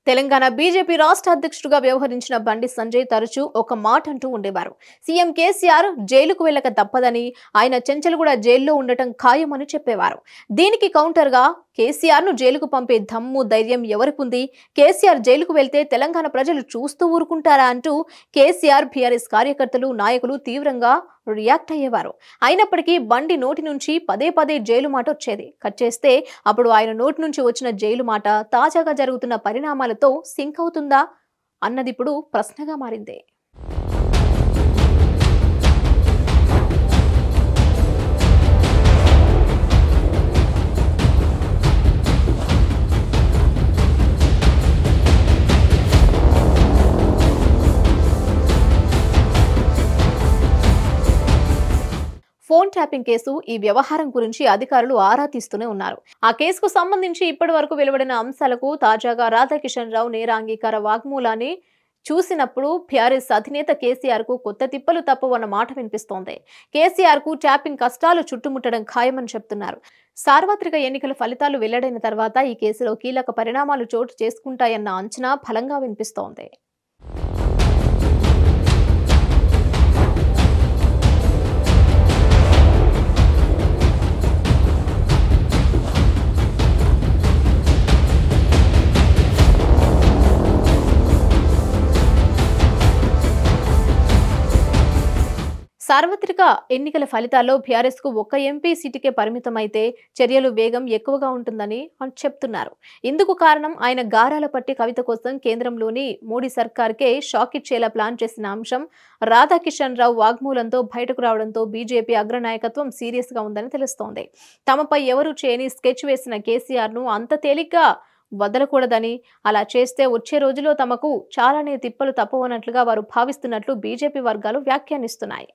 Telangana BJP రాష్ట్ర అధ్యక్షుడిగా వ్యవహరించిన బండి సంజయ్ తరచూ ఒక మాట అంటూ ఉండేవారు. సీఎం కేసీఆర్ జైలుకు వెళ్ళక తప్పదని, ఆయన చెంచల్గూడ జైల్లో ఉండటం ఖాయమని చెప్పేవారు. దీనికి కౌంటర్ గా కేసీఆర్ ను జైలుకు పంపే దమ్ము ధైర్యం ఎవరికుంది? కేసీఆర్ జైలుకు వెళ్తే తెలంగాణ ప్రజలు చూస్తూ ఊరుకుంటారా అంటూ కేసీఆర్ బీఆర్ఎస్ కార్యకర్తలు నాయకులు తీవ్రంగా రియాక్ట్ అయ్యేవారు. అయినప్పటికీ బండి నోటి నుంచి పదే పదే జైలు మాట వచ్చేది. కట్ చేస్తే అప్పుడు ఆయన నోటి నుంచి వచ్చిన జైలు మాట తాజాగా జరుగుతున్న పరిణామాలతో సింక్ అవుతుందా అన్నది ఇప్పుడు ప్రశ్నగా మారింది. ఫోన్ ట్యాపింగ్ కేసు ఈ వ్యవహారం గురించి అధికారులు ఆరా తీస్తూనే ఉన్నారు. ఆ కేసుకు సంబంధించి ఇప్పటి వరకు వెలువడిన అంశాలకు తాజాగా రాధాకిషన్ రావు నేర అంగీకార వాగ్మూలాన్ని చూసినప్పుడు బీఆర్ఎస్ అధినేత కేసీఆర్ కు కొత్త తిప్పలు తప్పవన్న మాట వినిపిస్తోంది. కేసీఆర్ కు ట్యాపింగ్ కష్టాలు చుట్టుముట్టడం ఖాయమని చెప్తున్నారు. సార్వత్రిక ఎన్నికల ఫలితాలు వెల్లడైన తర్వాత ఈ కేసులో కీలక పరిణామాలు చోటు చేసుకుంటాయన్న అంచనా బలంగా వినిపిస్తోంది. సార్వత్రిక ఎన్నికల ఫలితాల్లో బీఆర్ఎస్ కు ఒక్క ఎంపీ సీటుకే పరిమితమైతే చర్యలు వేగం ఎక్కువగా ఉంటుందని చెప్తున్నారు. ఇందుకు కారణం ఆయన గారాల పట్టి కవిత కోసం కేంద్రంలోని మోడీ సర్కార్కే షాక్ ఇచ్చేలా ప్లాన్ చేసిన అంశం రాధాకిషన్ రావు వాగ్మూలంతో బయటకు రావడంతో బీజేపీ అగ్రనాయకత్వం సీరియస్ గా ఉందని తెలుస్తోంది. తమపై ఎవరూ చేయని స్కెచ్ వేసిన కేసీఆర్ ను అంత తేలిగ్గా వదలకూడదని, అలా చేస్తే వచ్చే రోజుల్లో తమకు చాలానే తిప్పలు తప్పవన్నట్లుగా వారు భావిస్తున్నట్లు బీజేపీ వర్గాలు వ్యాఖ్యానిస్తున్నాయి.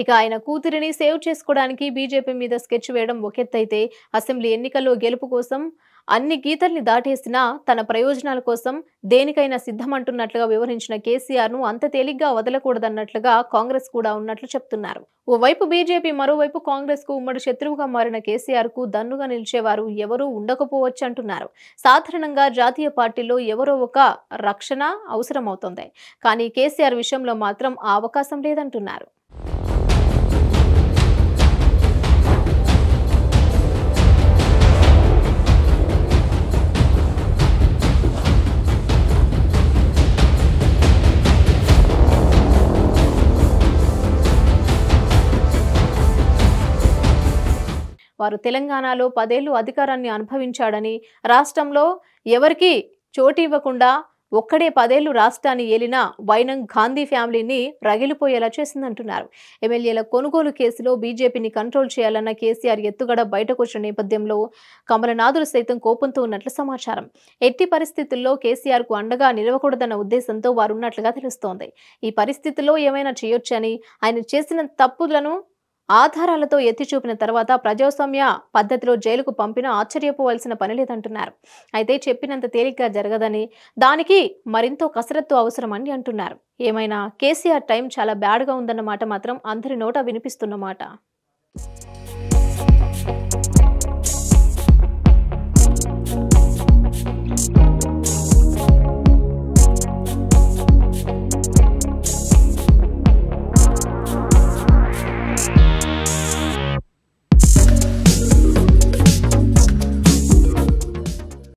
ఇక ఆయన కూతురిని సేవ్ చేసుకోవడానికి బీజేపీ మీద స్కెచ్ వేయడం ఒకెత్తైతే, అసెంబ్లీ ఎన్నికల్లో గెలుపు కోసం అన్ని గీతల్ని దాటేసినా తన ప్రయోజనాల కోసం దేనికైనా సిద్ధమంటున్నట్లుగా వివరించిన కేసీఆర్ ను అంత తేలిగ్గా వదలకూడదన్నట్లుగా కాంగ్రెస్ కూడా ఉన్నట్లు చెప్తున్నారు. ఓవైపు బీజేపీ, మరోవైపు కాంగ్రెస్ కు ఉమ్మడి శత్రువుగా మారిన కేసీఆర్ కు దన్నుగా నిలిచేవారు ఎవరూ ఉండకపోవచ్చు అంటున్నారు. సాధారణంగా జాతీయ పార్టీలో ఎవరో ఒక రక్షణ అవసరమవుతోంది. కానీ కేసీఆర్ విషయంలో మాత్రం ఆ అవకాశం లేదంటున్నారు. వారు తెలంగాణలో 10 ఏళ్లు అధికారాన్ని అనుభవించాడని, రాష్ట్రంలో ఎవరికి చోటు ఇవ్వకుండా ఒక్కడే 10 ఏళ్లు రాష్ట్రాన్ని ఏలిన వైనం గాంధీ ఫ్యామిలీని రగిలిపోయేలా చేసిందంటున్నారు. ఎమ్మెల్యేల కొనుగోలు కేసులో బీజేపీని కంట్రోల్ చేయాలన్న కేసీఆర్ ఎత్తుగడ బయటకొచ్చిన నేపథ్యంలో కమలనాథులు సైతం కోపంతో ఉన్నట్లు సమాచారం. ఎట్టి పరిస్థితుల్లో కేసీఆర్ కు అండగా నిలవకూడదన్న ఉద్దేశంతో వారున్నట్లుగా తెలుస్తోంది. ఈ పరిస్థితుల్లో ఏమైనా చేయొచ్చని, ఆయన చేసిన తప్పులను ఆధారాలతో ఎత్తి చూపిన తర్వాత ప్రజాస్వామ్య పద్ధతిలో జైలుకు పంపినా ఆశ్చర్యపోవాల్సిన పని లేదంటున్నారు. అయితే చెప్పినంత తేలిగ్గా జరగదని, దానికి మరింతో కసరత్తు అవసరమని అంటున్నారు. ఏమైనా కేసీఆర్ టైం చాలా బ్యాడ్గా ఉందన్న మాట మాత్రం అందరి నోట వినిపిస్తున్నమాట.